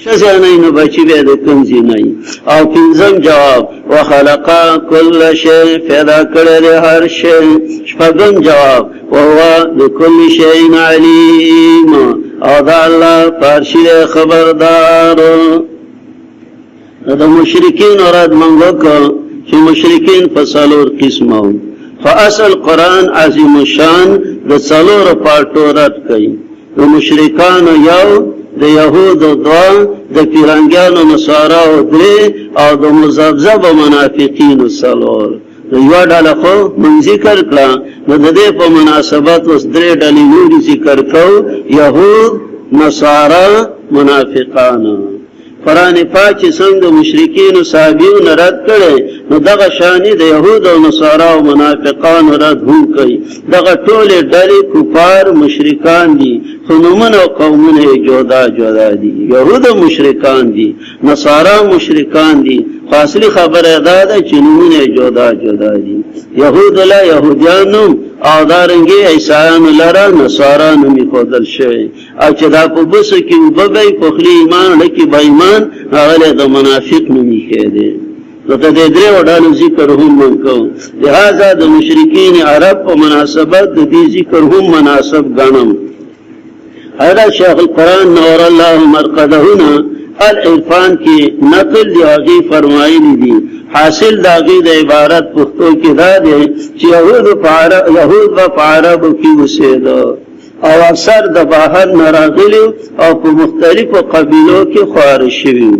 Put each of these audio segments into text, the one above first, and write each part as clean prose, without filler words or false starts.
شزانین بچی بید کنزی نئی او پنزم جواب وخلقا کل شئی پیدا کرده هر شئی شپگم جواب وهو بكل شيء عليم او دا اللہ پارشی خبردار. دا مشرکین اراد منگو که چه مشرکین پسالور قسمو فاصل قرآن عظیم الشان دا سالور پارٹو رد کئی. دا مشرکان یو د یهود دوا د پیرانګانو نصارا درې او د مذبذب منافقین سلور یو ډله خو من ذکر کړه نو د دې په مناسبت اوس درې ډلې نورې ذکر کو یهود نصارا منافقان. قرآن پاک څنګه مشرکین او صحابیون رد کړي نو دغه شانی د یهود او نصارا او منافقان رد هم کوي. دغه ټول ډلې کفار مشرکان دي خو نومونه او قومونه جدا جدا دي. یهود مشرکان دي نصارا مشرکان دي فاصله خبره ده چې نومونه جدا جدا دي. یهود لا یهودیانو او دارنګي عیسایانو لره نصارا نومي خودل شوی او چې دا په بوسه کې وبګي په خلی ایمان لکه به ایمان هغه د منافق نومي کېده. لکه د درې وډالو ذکر هم وکاو. لہذا د مشرکین عرب په مناسبت د دې ذکر هم مناسب غنم. هذا شیخ القرآن نور الله مرقدهنا العرفان کی نقل دی آغی فرمائلی دی حاصل داغی دا عبارت پختو کی دا دی چی یهود و عربو کی وسیدو او اکثر دا باہر نراغلی او پا مختلف قبیلو کی خوارشوی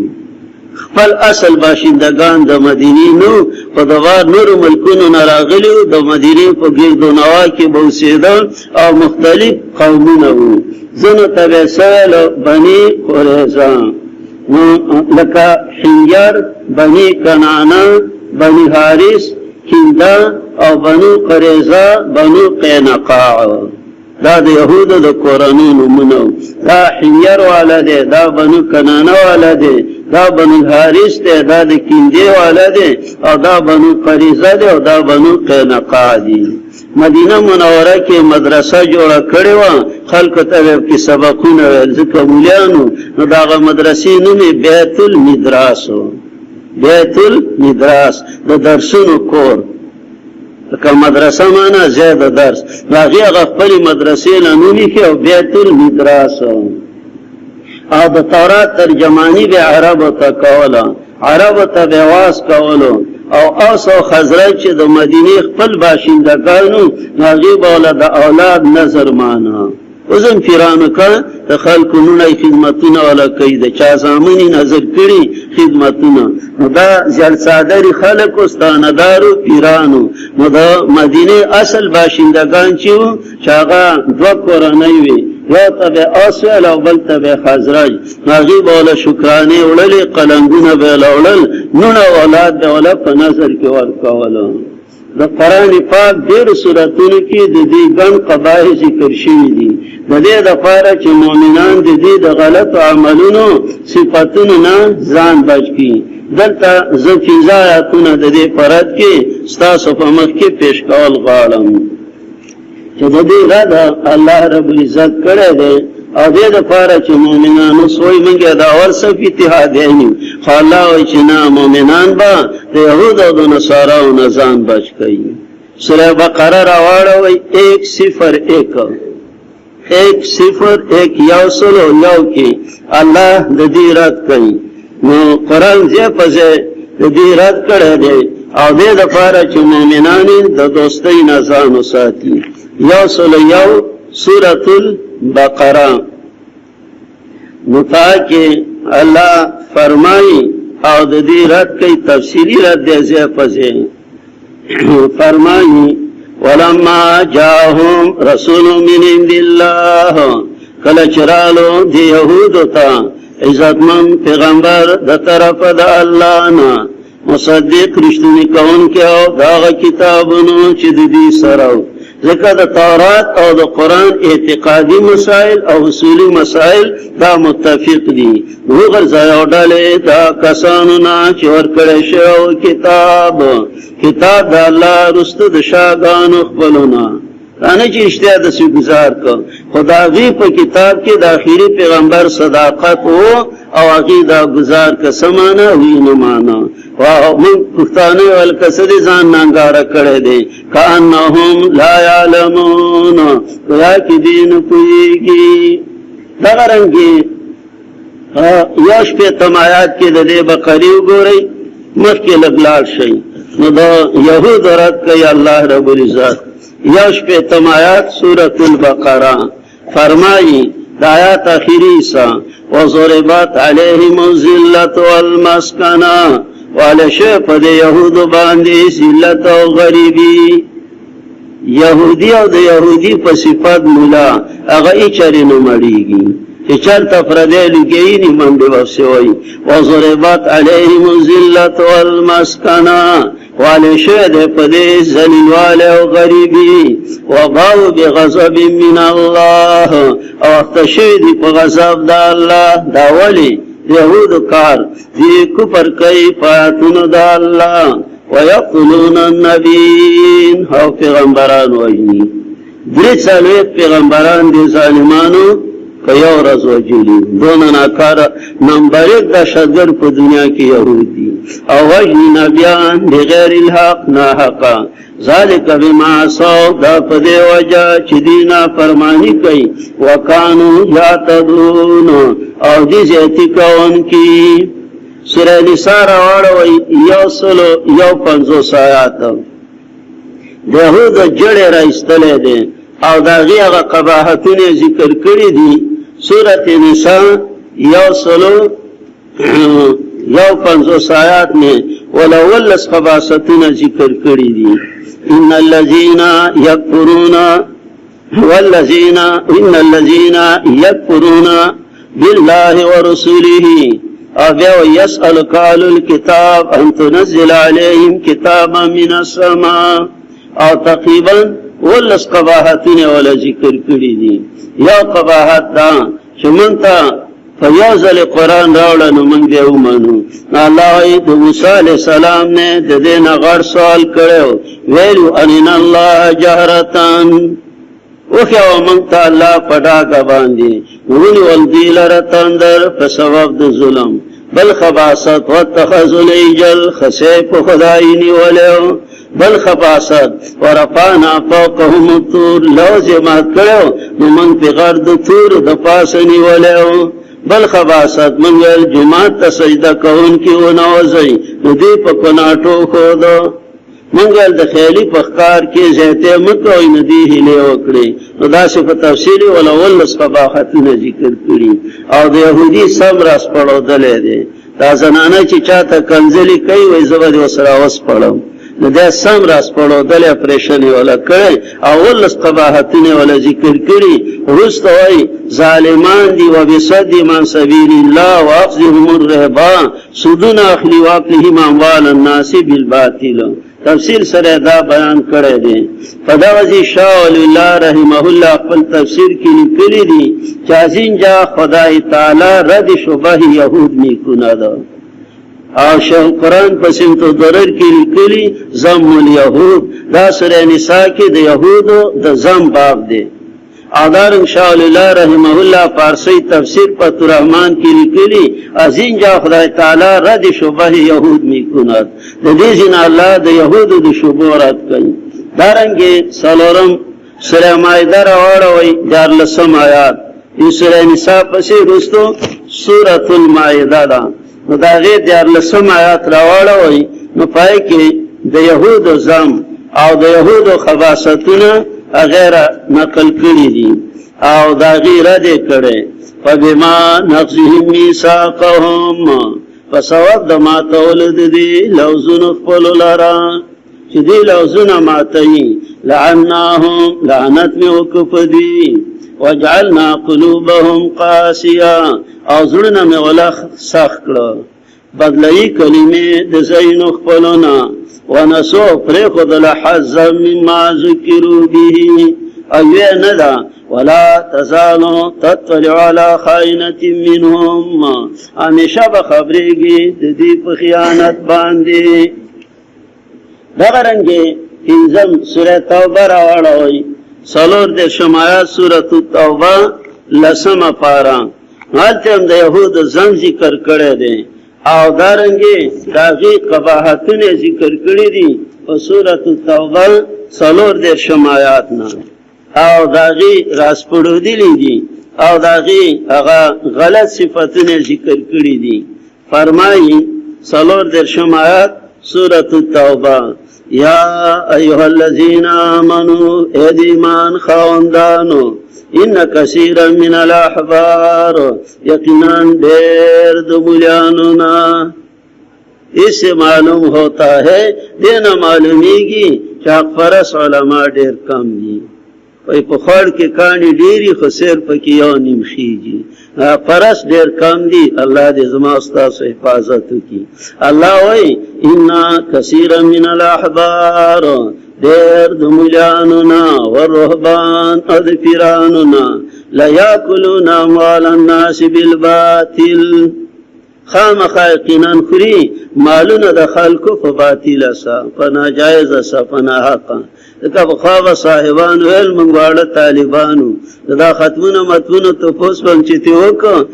خپل اصل باشندگان د مدینی نو په دوار نور ملکونو نراغلی د مدینی په ګردو نوا کې بوسیدل او مختلف قومونه وو. زنه تبسال بنی قریظه لکه حمیر بنی کنعانه بنی حارث کنده او بنو قریظه بنو قینقاع دا د یهودو د کورنۍ نومونه. دا حمیر والا دی دا بنو کنعانه والا دی دا بنو حارث دی دا د کنده والا دی او دا بنو قریظه دی او دا بنو قینقاع دی. مدینه منوره کې مدرسه جوړه کړې وه خلکو ته کې سبقونه ویل ځکه مولیانو نو د هغه مدرسې نوم یې بیت المدراس و. بیت المدراس د درسونو کور لکه مدرسه معنا ځای د درس نو هغې هغه خپلې مدرسې له نوم یې او بیت المدراس او د تورات ترجماني به عربو ته کوله عربو ته به واس کولو او اوس او خزرج چې د مدینه خپل باشندگانو هغه بوله د اولاد نظر معنا وزن پیرانو کا د خلکو نونې خدمتونه ولا کوي د چا زامنی نظر کړي خدمتونه نو دا ځل صادری خلک واستاندارو پیرانو نو د مدینه اصل باشندگان چې هغه دوه کورنۍ وي یو تبع اوسل او بل تبع خزرج هغه بوله شکرانه وړلې قلنګونه به لوړل نونه اولاد د ولا په نظر کې ورکول. د قرآن پاک ډېر سورتونو کې د دې ګڼ قبایح ذکر شوي دي د دې دپاره چې مؤمنان د دې د غلطو عملونو صفتونو نه ځان بچ کړي. دلته زه 15 آیاتونه د دې په رد کې ستاسو په مخ کې پیش کول غواړم چې د دې رد الله رب العزت کړی دی او دې دپاره چې مؤمنانو سوی منګه دا ورسف اتحادیانی خو الله وایي چې نه مؤمنان به د یهود او د نصاراو نه ځان بچ کوي. سوره بقره راواړوئ 101 یو سلو یو کې الله د دې رد کوي. نو قرآن ځای په ځای د دې رد کړی دی او دې دپاره چې مؤمنان د دوستۍ نه ځان وساتي. یو سلو یو سورة البقره نو تاکہ اللہ فرمائی او د دې رد کوي تفصیلی رد دی ځای په ځای فرمائی ولما جاءهم رسول من عند الله کله چرالو دی یهودو ته عزتمن پیغمبر د طرف د الله نه مصدق رښتونی کوونکی او داغه کتابونو چې د دې سره ذکر د تورات او د قرآن اعتقادی مسائل او اصولی مسائل دا متفق دي. وغر ځای ډلې دا کسانو نه چې ورکړی شوی کتاب د الله رسته د شاګانو خپلونه رانه چې اشتیا د سی گزار کو خدا غي په کتاب کې د اخیری پیغمبر صداقت او هغه دا گزار کا سمانه وی نه معنا او من پښتانه ول کسد ځان نانګار کړي دي کانهم لا يعلمون یا کې دین کويږي دا رنګي یاش په تمایات کې د دې بقری وګورئ مخکې لګلال شي نو دا يهود رات کوي الله رب العزت یاش په تمایات سورۃ البقرہ فرمایي آیات اخیری سا وضربت علیهم الذلة والمسکنہ والشه پد یهود باندې ذلت او غریبی یهودی او د یهودی په صفات مولا هغه چرې نه مړیږي چې چرته پردې لګي نه منډه وسوي وضربت علیهم الذلة والمسکنہ والشه د پدې ذلیل او غریبی وباو بغضب من الله او تشهد په غضب د الله دا ولی یهود کار دی کفر کوي پاتونو د الله ويقتلون النبيين او پیغمبران وایي درې څلوي پیغمبران دي ظالمانو کيو ورځ وجلي دونه ناکار نمبر 1 د شګر په دنیا کې يهودي او وجه نبيان بغیر الحق ناحقا ذالک بما عصوا دا په دی وجه چې دینا فرمانی کوي وکانو یعتدون او دې ذاتی کون کی سورہ نساء راوړوي یو 50 آیات دهود جړې راستلې دي او دا غیغه قباحتونه ذکر کړې دي سورۃ نساء یو 50 آیات میں ولول خباستنا ذکر کړی دي ان الذين يكفرون بالله ورسوله او يسألك أهل الكتاب ان تنزل عليهم كتابا من السماء او تقریبا ولس قباحتنا ولا ذکر کړی دي یا قباحت دا چې مونته فیاضل قرآن راوڑا نو منگ دے اومانو اللہ د موسیٰ علیہ السلام نے دین غر سوال کرو ویلو انین اللہ جہرتان وخیو منگتا اللہ پڑاکا باندی نونی والدیل رتاندر فسبب د ظلم بل خباست واتخذوا العجل خسیب خدائنی ولیو بل خباست ورفانا فوقهم الطور لوزمات کرو نو منگ پی غرد طور دپاسنی ولیو بل خباست منگل جماعت تا سجدہ کون کی ونوزی ندی پا کناٹو خودو منگل د خیلی پخکار کی زیتے مکوی ندی ہلے وکڑی ندا سے پا تفصیلی ولولس قباحتون ذکر کری او د یهودی سم راس پڑو دلے دے دا زنانا چی چاہتا کنزلی کئی وی زبد وسراوس پڑو ندا سم راس پڑو دلے پریشنی والا کرے اولس قباحتون والا ذکر کری رستوائی ظالمان دی و بصدی من سبیل اللہ و اخذهم الرهبا سودون اخلی واقلهم اموال الناس بالباطل تفسیر سره دا بیان کړی دی فداوزی شاہ ولی اللہ رحمه اللہ اقبل تفسیر کی لکلی دی چازین جا خدای تعالی رد شبه یهود نیکونا دا او شیخ قرآن پسیم تو درر کی لکلی زم الیهود دا سورہ نساء کی دا یهودو دا زم باب دی آدارنگ شاہ اللہ رحمہ اللہ پارسی تفسیر پت الرحمن کی لکلی ازین جا خدای تعالی رد شبہ یہود می کند دیزین اللہ دا یہود دا شبہ رد کئی دارنگی سالورم سورہ مائدہ روڑوی دار لسم آیات یہ سورہ نساء پسی رستو سورۃ المائدہ دا داغی دار لسم آیات روڑوی نپائی کی دا یہود زم او دا یهود خباستونه غیر نقل کړي دي او دا غیر دې کړي فبما نقضهم ميثاقهم فسواد ما تولد دي لوزن خپل لرا چې دې لوزن ماتي لعناهم لعنت می وکفدي وجعلنا قلوبهم قاسيه او زړه می ولا سخت کړه بدلئی کلمه د زین خپلنا ونسو پریخد لحظا مما ذکروا به اوی ندا ولا تزالو تطلع على خائنة منهم ہمیشہ بخبریگی دی پا خیانت باندی دغرنگی انزم سورہ توبہ راوڑوئی سالور در شمایات سورة التوبه لسم پارا حالت هم دا یهود زن ذکر کرده دی او دارنگی داغی قباحتون ذکر کرده دی و سورة التوبه سالور در شمایات نا او داغی راسپڑو دیلی دی او داغی اغا غلط صفتون ذکر کرده دی فرمائی سالور در شمایات سورة التوبه یا ایها الذین آمنوا اید ایمان خواندانو ان کثیرا من الاحبار یقیناً دیر دو مولیانونا اس سے معلوم ہوتا ہے دینا معلومی گی چاک فرس علماء دیر کم دی وی پخوڑ کے کانی دیری خسیر پکی یو نمخی جی پرس دیر کم دی اللہ دے زماستا سو حفاظتو کی اللہ وی انا کثیر من الاحبار دیر دو مجانونا والرهبان اد پیرانونا لیاکلون اموال الناس بالباطل خام خائقینان خری مالون دا خلقو فباطل اسا فناجائز اسا فناحقا دکا بخواب صاحبانو علمنگوارد طالبانو دا ختمونو مطمونو تو پوس بمچیتی وکا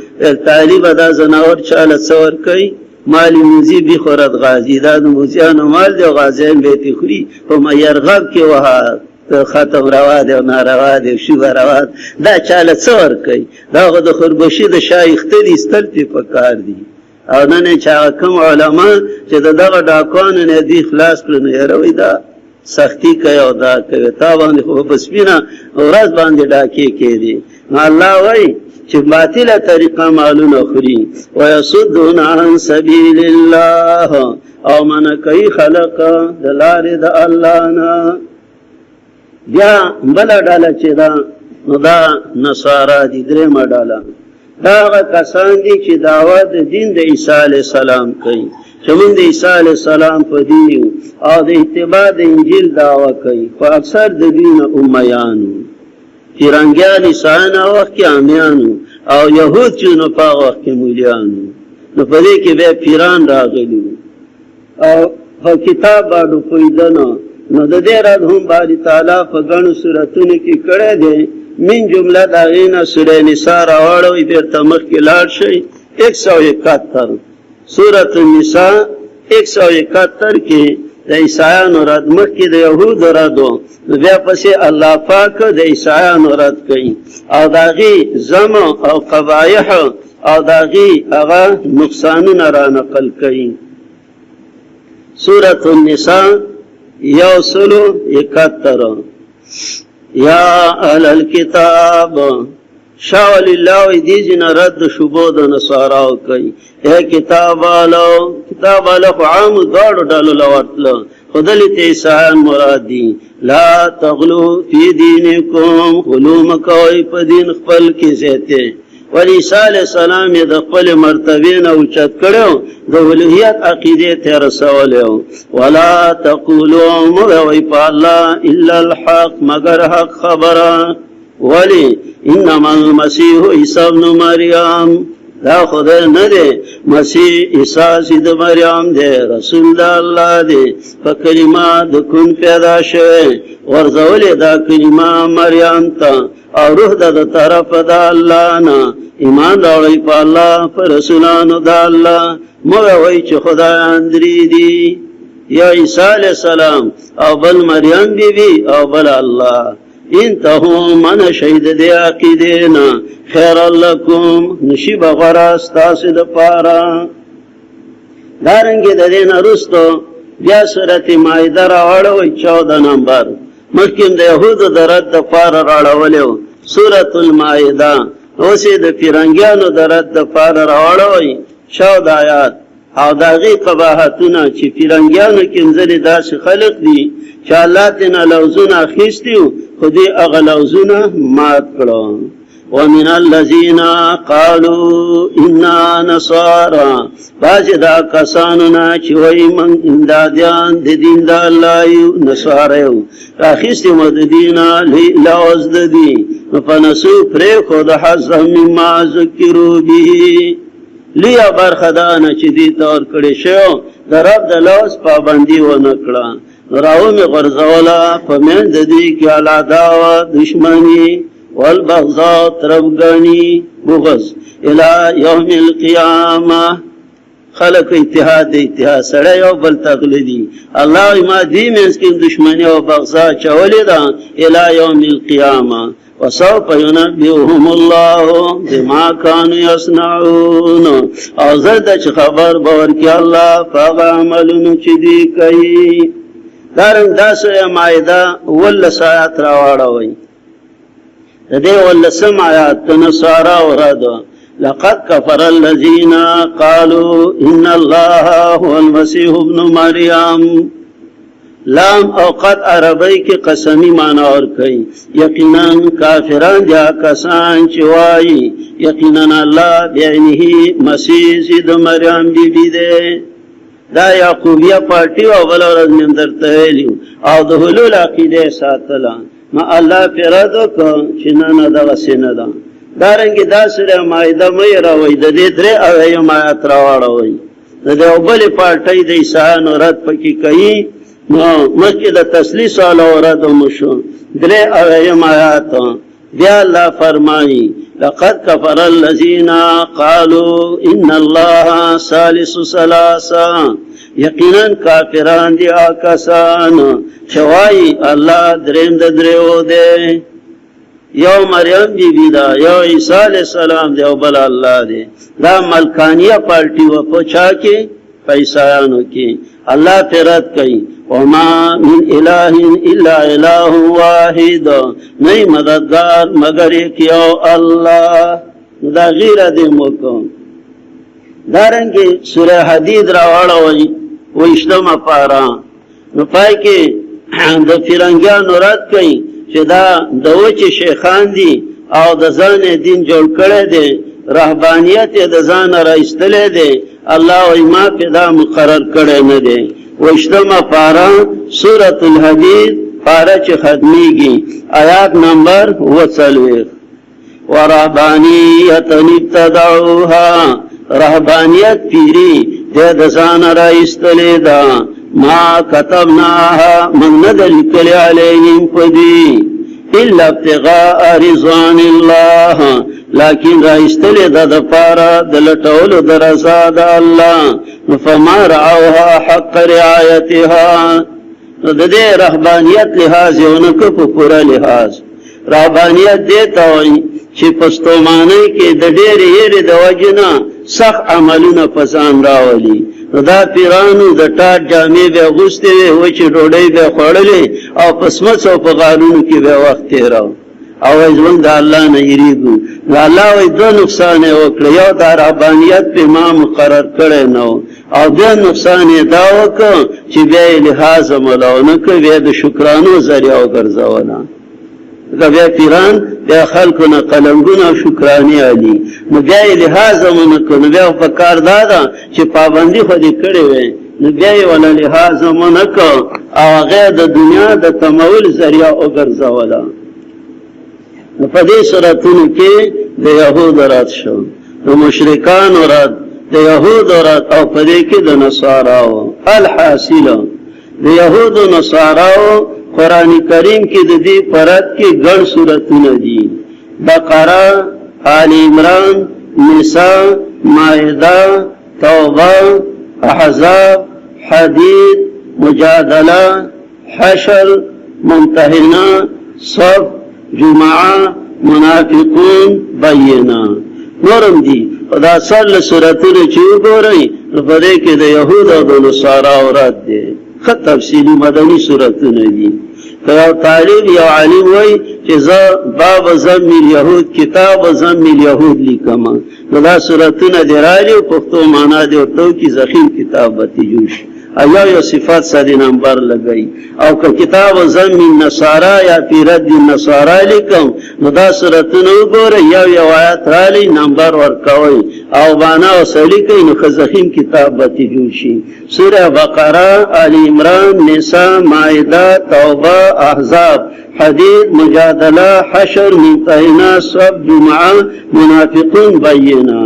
طالب دا زناور چالت سور کئی مالی موزی بی خورد غازی دا موزیانو مال دی و غازین بیتی خوری و ما یرغب کی وها ختم روا دی و ناروا دی و شوبه روا دی دا چالت سور کئی دا خود خوربشی دا شایخته دی استل پی پکار دی او ننه چاہ کم علماء چه دا دا ڈاکوانو نه دی خلاص کرنو یروی دا سختی کئی او دا کئی تا باندی خوب بسپینا ورز باندی ڈاکی کی دی اللہ وی چه باطل طریقہ معلوم اخری ویصدون عن سبیل اللہ او من کئی خلق دلار دا اللہ نا بیا بلا ڈالا چه دا دا نصارا دی درم ڈالا دا آغا کسان دی چه دعوت دین دا عیسیٰ علیہ السلام کئی چمن دا عیسیٰ علیہ السلام پا دینیو او دا اتباع دا انجیل دعوی کئی فا اکثر دا دین امیانو پیرانگیان عیسیٰن وقت کی آمیانو او یهود چونو پا وقت کی مولیانو نو پدے که بے پیران راغلیو او کتاب باڑو پویدنو نو دا دیر اد هم باری تعالی پا گنو سورتونی کی کرے دے من جملہ داغینا سورہ نساء راوڑوی بیر تمخ کی لار شئی 171 سورة النساء 171 کی دا عیسائیان رد مخی دا یهود ردو بیا پسی اللہ پاک دا عیسائیان رد کئی او داغی زم او قبائح او داغی اغا نقصانون را نقل کئی سورة النساء 171 یا اہل الکتاب شاول اللہ وی دیزن رد شبود نصاراو کئی اے کتاب آلو خو عام دوارو ڈالو لورتلو خودلی تیسان مراد دی لا تغلو فی دینکم غلو مکوئی پا دین خپل کی زیتے ولی عیسیٰ علیہ السلام دا خپل مرتبین اوچت کرو دا ولوحیت عقیدے تیرسولیو ولا تقولو مغوی پا اللہ الا الحق مگر حق خبرا ولی انما المسیح عیسیٰ ابن مریم دا خدا ندے مسیح عیسیٰ سید مریم دے رسول دا اللہ دے پا کلمات کن پیدا شوے ورزولی دا کلمات مریم تا او روح دا طرف دا اللہ نا ایمان داوڑی پا اللہ پا رسولانو دا اللہ موی چه خدا اندری دی یا عیسیٰ علیہ السلام او بل مریم بی بی او بل اللہ انتہو من شہید دے عقیدینا خیر لکم نشیب غراستاسی دا پارا دارنگی دا دینا رستو بیا سورت مائدہ راوڑوی 14 نمبر مخیم دا یهود دا رد دا پارا راوڑولیو سورت المائدہ اوسی دا پیرنگیانو دا رد دا پارا راوڑوی 14 آیات او داغی قباحتونا چی پیرنگیانو کمزلی داس خلق دی چا اللہ تینا لوزونا خیستیو خودی اغا لوزونا مات کرو ومن اللذین قالوا انا نصارا باز دا کسانونا چوئی من امدادیان دی دین دا اللہیو نصاریو راخیستی مددینا لوز دی فنسو پریخو دا حضر مما ذکرو بی لیا برخدانا چی دی تور کڑی شو دا رب دا لوز پابندی و نکڑا راو می غرزولا فمن ددی کی العداوه دشمنی والبغضاء طرفگانی بغض الى یوم القیامه خلق اتحاد سړی یو بل تقلیدی الله ما دی منس کې دشمنی او بغضا چولې ده الى یوم القیامه وسوف ينبئهم الله بما كانوا يصنعون او زرد چې خبر باور کې الله په عملونو چې دی کوي دارن داسه مائده ول ساعت راوړوي د دې ول سم آیات نصارا اوراده لقد كفر الذين قالوا ان الله هو المسيح ابن مريم لام اوقات عربی کی قسمی معنی اور کئی یقینا کافران جا کسان چوائی یقینا اللہ بعینه مسیح سید مریم بی بی دے دا یعقوبیہ پارٹی و بلورد من در تحیلیو او دا حلول عقیده ساتلا ما اللہ پیرادو کن چنانا دا غسینا دا دارنگی دا سر مائدہ می روی دا دی درے اوی مایت رواروی دا دی اوبلی پارٹی دا عیسان و رد پکی کئی مسجد تسلیس والا ورد مشو درے اویم آیات بیا اللہ فرمائی لقد کفر الذین قالوا ان اللہ ثالث ثلاثہ یقینا کافران دی آکسان چوائی اللہ درین دریو دے یو مریم بی بی دا یو عیسیٰ علیہ السلام دے او بلا اللہ دے دا ملکانیہ پارٹی و پوچھا کے پیسایانو کی اللہ پیرت کئی وما من الہ الا الہ واحد نہیں مددگار مگر ایک یو اللہ دا غیر دے مکم دارنگی سورہ حدید راوڑا ہوئی وہ اشتما پارا نپائی کے دا فرنگیان رد کئی چه دا دوچ شیخان دی او دا زان دین جوڑ کرے دے رہبانیت دا زان را استلے دے اللہ و ما پیدا مقرر کرے ندے وشتما پارا سورة الحدید پارا چه ختمی گی آیات نمبر وصلویخ ورهبانیت ابتدعوها رهبانیت پیری دے دزان را استلی دا ما کتبناها من ندل کلی علیہم پدی الا ابتغاء رضوان اللہ لیکن را استلی دا دا پارا دلٹول درزا دا اللہ فما رعوها حق رعایتها دے رہبانیت لحاظ یونکو پورا لحاظ رہبانیت دیتا ہوئی چی پستومانی کے دیر ایر دوجنا سخ عملون پسان راولی دا پیرانو دا ٹاٹ جامع بے غستے وے وچی ڈوڑی بے خوڑلے او پسمت او پغالون کی بے وقت راو او ازون دا اللہ نیریگو دا اللہ وی دو نقصان وکل یو دا رہبانیت پہ ما مقرر کرے نو او بے نقصان داو که چی بے لحاظ ملاونکو بے دا شکرانو ذریعو گرزونا بے پیران بے خلقنا قلنگونا شکرانی علی نو بے لحاظ منکو نو بے فکار دادا چی پابندی خودی کڑی وے نو بے والا لحاظ منکو او غیر دا دنیا دا تمول ذریعو گرزولا نو پدی صورتونو کی دا یهود رد شو دا مشرکان رد دا یهود رد او پدی کی دا نصاراو الحاصل دا یهود و نصاراو قرآن کریم کی دی پرد کی گن صورتون دی بقرہ آل عمران نساء مائدہ توبہ احزاب حدید مجادلہ حشر ممتحنہ صف جمعہ منافقون بینہ نورم دی خدا صلی صورتون چیو گو رہی رفدے کے دا یہود و نصارا ورد دے خط تفصیلی مدنی صورتون دی یو طالب یو علیم وی چیزا باب ضم الیہود کتاب ضم الیہود لیکما دا صورتون دی رالی و پختو مانا دی ورطو کی زخیم کتاب باتی جوش ایو یو صفات سادی نمبر لگئی او که کتاب ضم النصارا یا فی رد النصارا لکم دا صورتون گوره یو آیت رالی نمبر ورکوئی او بانا و سلی کئی نو خزخیم کتاب باتی جوشی سورہ بقرہ آل عمران نساء مائدہ توبہ احزاب حدید مجادلہ حشر ممتحنہ صف جمعہ منافقون بینہ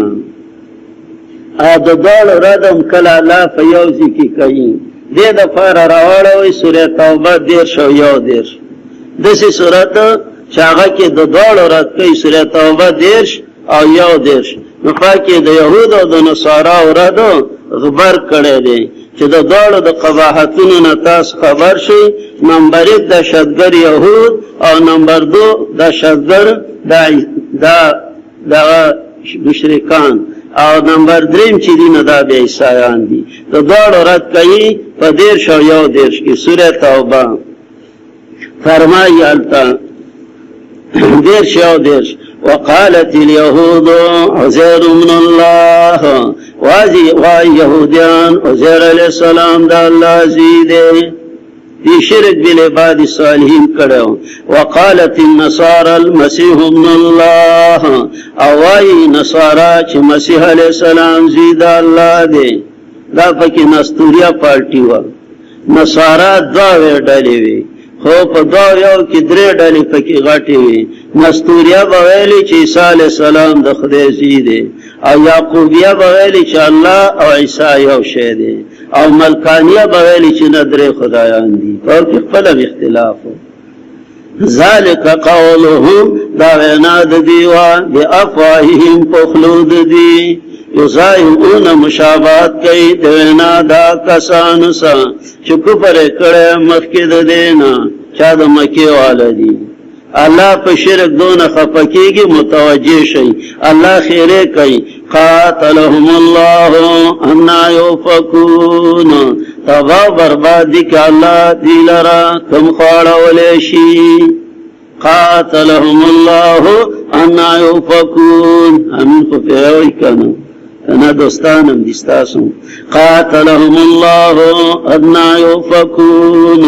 آدھدال ردم کلا لا فیوزی کی کئی دې دپاره راوړوئ سورې توبه 13 او 1 داسې صورت چې هغه کې د دواړو رد کوي سورې توبه 13 او 1 نو پاکې د یهود او د نصاراو رد غبر کړی دی چې د دواړو د قباحتونو نه تاسو خبر شئ نمبر 1 دهشتګر یهود او نمبر 2 دهشتګر دغه مشرکان او نمبر 3 چې دي نه دا بیا عیسایان دي د دواړو رد کوي په 13 او 1 کې سورې توبه فرمایي هلته 13 او 1 وقالت اليهود عزير من الله ويهوديان عزير عليه السلام دا الله زيد في شرك بالعباد الصالحين کړو وقالت النصارى المسيح ابن الله او نصارى چې مسیح عليه السلام زيد الله دی دا پکې نستوریا پارټي و نصارى دا ډلې وي خو په دا یو کې 3 ډلې پکې غاټې وي نستوریا بویلی چې عیسی علیہ السلام د خدای زوی دی او یعقوبیا بویلی چې الله او عیسی یو شی دی او ملکانیا بویلی چې نه 3 خدایان دي او کې خپل اختلاف ذالک قولهم دا وینا د دیوا بافواههم پخلود دی یزایون مشابهت کوي د وینا دا کسانو سره چې کفر کړي مخکې د دینا چا د مکه والدي الله په شرک دون خفکیږي متوجه شي الله خیره کوي قاتلهم الله ان يفكون تبا برباد کی الله دلرا کم خړولې شي قاتلهم الله ان يفكون امين خو پیوي کنه انا دوستانم دستاسم قاتلهم الله ادنا يفكون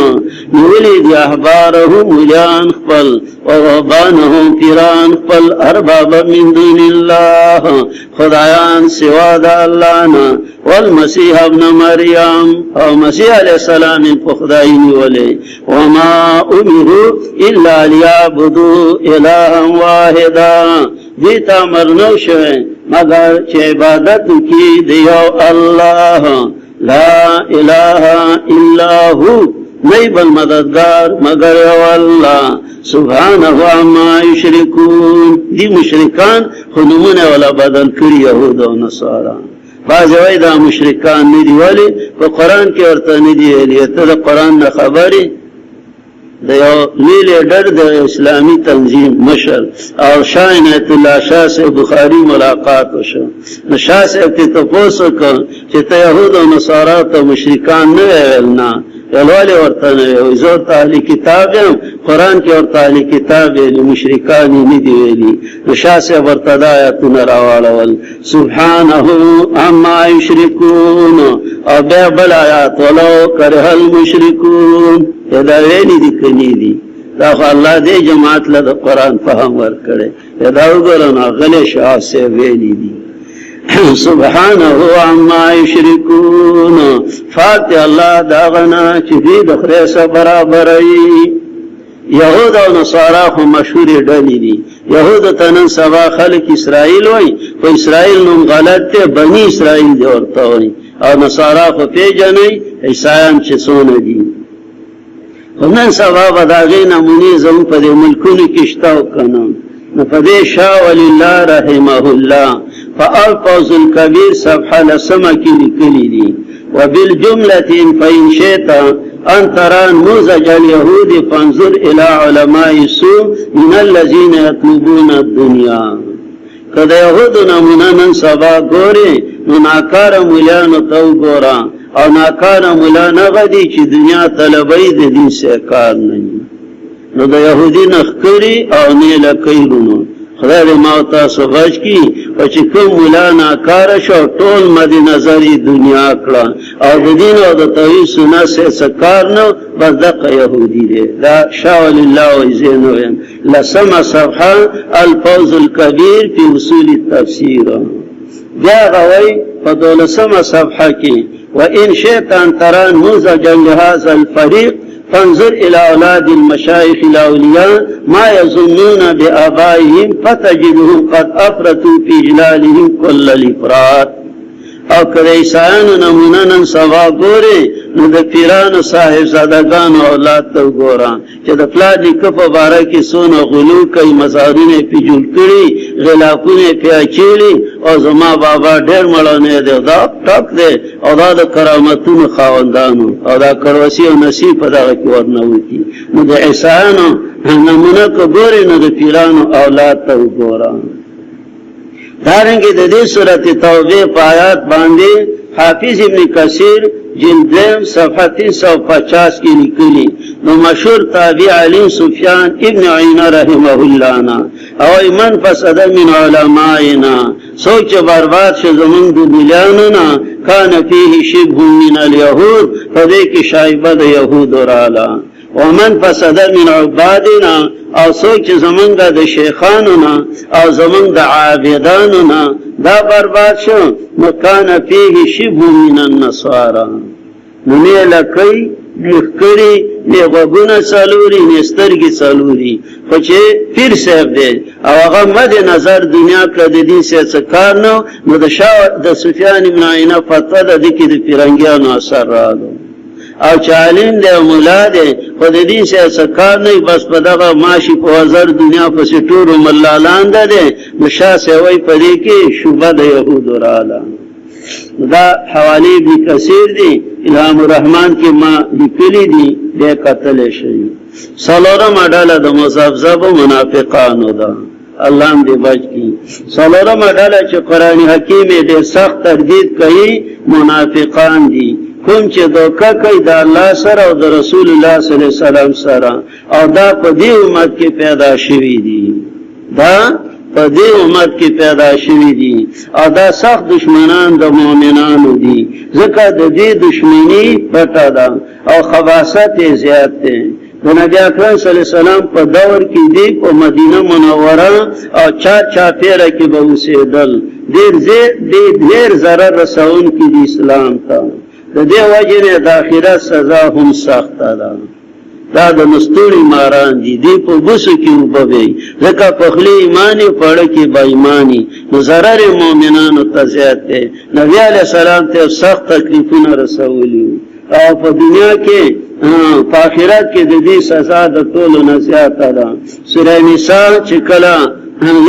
نولد احبارهم مليان خپل ورهبانهم پیران خپل ارباب من دون الله خدایان سوا د الله نه والمسيح ابن مريم او مسیح علیہ السلام په خدای نیولې وما امروا الا ليعبدوا الها واحدا دیتا مرنو شوه مگر چې عبادت کی دیو الله لا اله الا هو نیب المددگار مگر یو الله سبحانه عما یشرکون دی مشرکان خنمونه ولا بدل کړی یهود او نصارا بعض وای دا مشرکان نه دی ولی په قران کې ورته نه دی ویلي ته د قران نه خبري د یو لیډر د اسلامی تنظیم مشر او شاه عنایت الله شاه صاحب بخاری ملاقات وشو شاه صاحب ته تاسو کو چې ته يهود او نصارا ته مشرکان نه ویلنا ولوالي ورته نه وي زه تعالی کتاب قران کې ورته تعالی کتاب له مشرکان نه دی ویلي شاه صاحب ورته آیاتونه راوړل سبحانه عما یشرکون او بل آیات ولو کرہ المشرکون دا ویلی دی کنی دی دا خو الله دې جماعت له قرآن فهم ورکړي دا وګورئ غلی شاه سے ویلی دی سبحانه عما یشرکون فاتح الله دا غنا چې دې د خره سره برابرای یهود او نصارا خو مشهور ډلې دي یهود ته نن سبا خلک اسرائیل وای خو اسرائیل نوم غلط ته بنی اسرائیل دی ورته وای او نصارا خو پیژنې عیسایان چې څونه دي نن سبا بداغی نمونی زمون پا دی ملکونی کشتاو کنم نفدی شاء ولله رحمه الله فالفاظ الكبير صفحه لسمه کی لکلی دی وبالجملة فإن شئت أن ترى نموذج اليهود فانظر إلى علماء السوء من الذين يطلبون الدنيا کده یهود نمونه نن سبا گوری ناکار مولیانو تو گورا او ناکار مولا نغدی چې دنیا طلبی د دین سه کار نه نو د يهودي نخکری او نه لکیرونو خدای دې ما تاسو غږ کی او چې کوم مولا ناکار شو ټول مد نظری دنیا کړه او د دین او د توحید سنت سه کار نه بس دغه يهودي دی لا شاء لله وزینو لسما صفحه الفوز الكبير في اصول التفسير بیا غوي په 12 صفحه کې وإن شئت أن ترى نموذجا لهذا الفريق فانظر إلى أولاد المشايخ الأولياء ما يظنون بآبائهم فتجدهم قد أفرطوا في إجلالهم كل الإفراط او کده عیسایانو نمونه نن سبا ګوري نو د پیرانو صاحب زادگانو اولاد ته ګورا چې د پلار نیکه په باره کې سونه غلو کوي مزارونه پی جوړ کړي غلافونه پی اچيلي او زما بابا ډېر مړونه دی دا ټاک دی او دا د کرامتونو خاوندانو او دا کروسی او نصیب په دغه کې ورنوتی نو د عیسایانو نمونه ګوري نو د پیرانو اولاد ته ګورا دارنگی د دې سورۃ توبه په آیات باندې حافظ ابن کثیر جلد صفحه 350 کې لیکلي نو مشهور تابع علی سفیان ابن عینه رحمه الله نا او من فسد من علمائنا سوچ برباد شو زمون د بلیانو نا کان فيه شبه من اليهود فدې کې شایبه د يهود وراله ومن فسد من عبادنا او سوچ زمونږ د شیخانو نا او زمونږ د عابدانو نا دا برباد شو مکان فيه شبه من النصارى نو نه لکې لکړي نه غوونه څلوري نسترګي څلوري خو چې پیر صاحب دی او هغه مد نظر دنیا کې د دې څه کار نو د سفیان بن عینه فتوا د دې کې د پیرنګیانو اثر راغلو او چالین دی مولا دی خو د دې څه کار نه بس په دغه ماشي په وزر دنیا په سټورو ملالان ده نشه سوي په دې کې شوبه د يهود رااله دا حوالی ابن کثیر دی الهام الرحمن کې ما لیکلی دی د قتل شي سالورم اډاله د مذهب منافقانو ده الله دې بچ کی سالورم اډاله چې قرآن حکیم دې سخت تردید کوي منافقان دي کوم چې دوکه کوي د الله سره او د رسول الله صلی الله علیه وسلم سره او دا په دې امت کې پیدا شوی دي دا په دې امت کې پیدا شوی دي او دا سخت دشمنان د مؤمنانو دي ځکه د دې دشمنی پټه ده او خباثت زیات ده د نبی اکرم صلی الله علیه وسلم په دور کې دی په مدینه منوره او چا پیره کې به اوسېدل ډېر ضرر رسون کې د اسلام ته د دې وجه نه د آخرت سزا هم سخته ده دا د مستوري ماران دي دی په بوسو کې وبوي ځکه په خلی ایمانی پړ کې با ایمانی نو ضرر مؤمنانو ته زیات دی نبی علیہ السلام ته سخت تکلیفونه رسولي او په دنیا کې په آخرت کې د دې سزا د ټولو نه زیاته ده سورہ نساء چې کله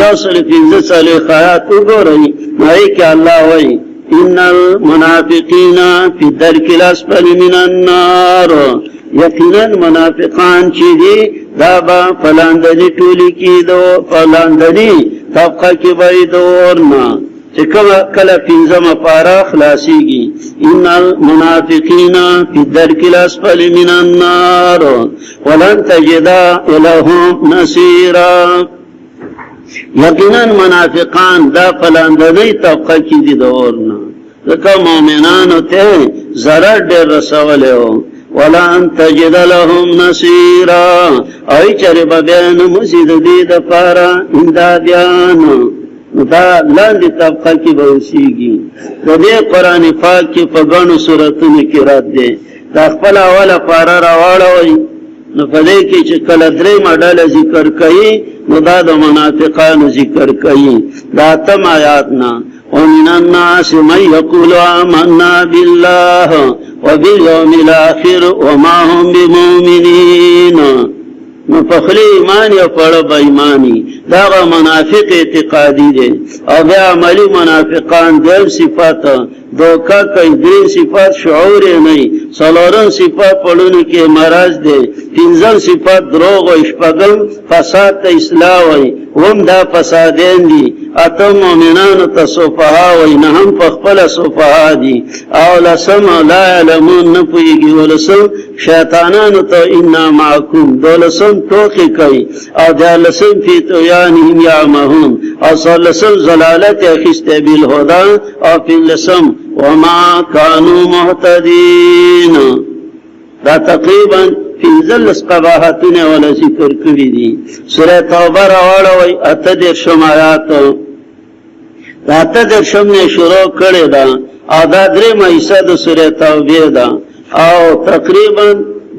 یو سل 15 آیات وګورئ نو کې الله وایي ان المنافقین فی الدرک الاسفل من النار یقینا منافقان چې دي دا با فلاندنی ټولی کې دو فلاندنی طبقه کې وای دورنا چې کله پنځمه پارا خلاصيږي ان المنافقین فی الدرک الاسفل من النار ولن تجد لهم نصيرا یقینا منافقان دا فلاندنی طبقه کې دي دورنا ځکه مؤمنانو ته ضرر ډېر رسولیو ولا ان تجد لهم نصيرا اي چربه بیان مزید دې د پارا امدادیان دا لاندې طبقه کې به وسیږي د دې قران پاک کې په غنو سوراتونو کې رات دي دا خپل اوله پارا راوړوي نو په دې کې چې کله درې ماډل ذکر کړي نو دا د منافقانو ذکر کړي دا تم آیاتنا ومن الناس من يقول آمنا بالله وباليوم الآخر وما هم بمؤمنين مفخلی ایمان یا پڑب ایمانی داغا منافق اعتقادی دے او بیا عملی منافقان دیم صفات دوکا کئی درین صفات شعور نئی سلورن صفات پڑھنے کے مرض دے پنزل صفات دروغ و اشپاگل فساد تا اصلاح وی هم دا فسادین دی اتم مومنان تا صفحا وی نهم فخپل صفحا دی او لسم لا علمون نپویگی ولسم شیطانان تا انا معکوم دولسم توقی کئی او دیالسم فی طغیانهم یعمهون او صلسم زلالت اخست بالهدا او فی لسم وما كانوا مهتدين دا تقریبا فنزلس قباحتون ولا ذکر کری دی سورہ توبہ راوڑوی اتدرشم آیات دا اتدرشم نے شروع کرے دا او دا درم ایسا دا سورہ توبہ دا او تقریبا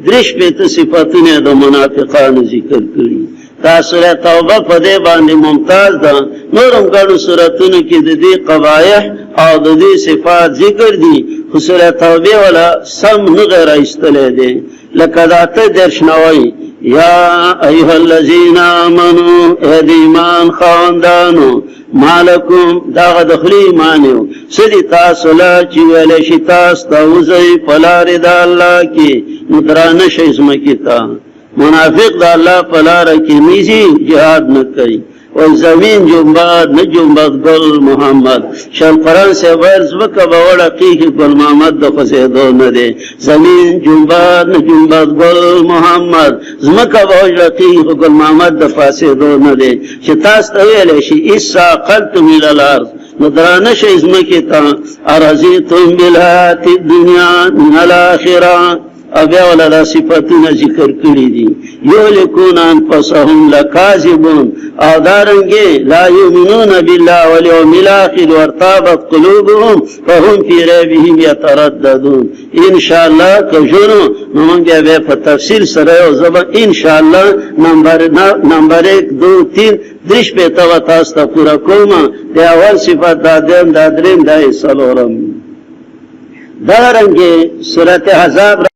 درش پیت صفتون دا منافقان ذکر کری دا سورہ توبہ پدے باندې ممتاز دا نورم گاڑو سورتون کی دی قبائح او د دې صفات ذکر دي خو سوره توبه ولا سم نه غیر ایستلې دي لکه داته درشنوي یا ایها الذین آمنوا اهدی ایمان خواندانو مالکم داغه دخلی ایمانیو سدی تاسو لا چې ویل شي تاسو توزی پلار د الله کې مدرانه شي زمکیتا منافق د الله پلار کې میزي jihad نه کوي و زمین جنباد نه جنباد گل محمد شان قرآن سے ورز وکا باوڑا قیقی گل محمد دا خسیدو نده زمین جنباد نه جنباد گل محمد زمکا باوڑا قیقی گل محمد دا فاسیدو نده چه تاست اویلشی ایسا قلتم الالارض ندرانش ازمکی تا ارزیتم بالحیات الدنیا من الاخران ابیا والا دا صفتنا ذکر کری دی یهلکون انفسهم لکاذبون او دارنگی لا یؤمنون بالله والیوم الاخر وارتابت قلوبهم فهم فی ریبهم یترددون انشاءاللہ کجونو نمانگی بے پا تفصیل سرائیو زبان انشاءاللہ نمبر 1 2 3 درش پیتا و تاستا پورا کوما دی اول صفت دادیم دادرین دای سالورم دارنگی صورت حضاب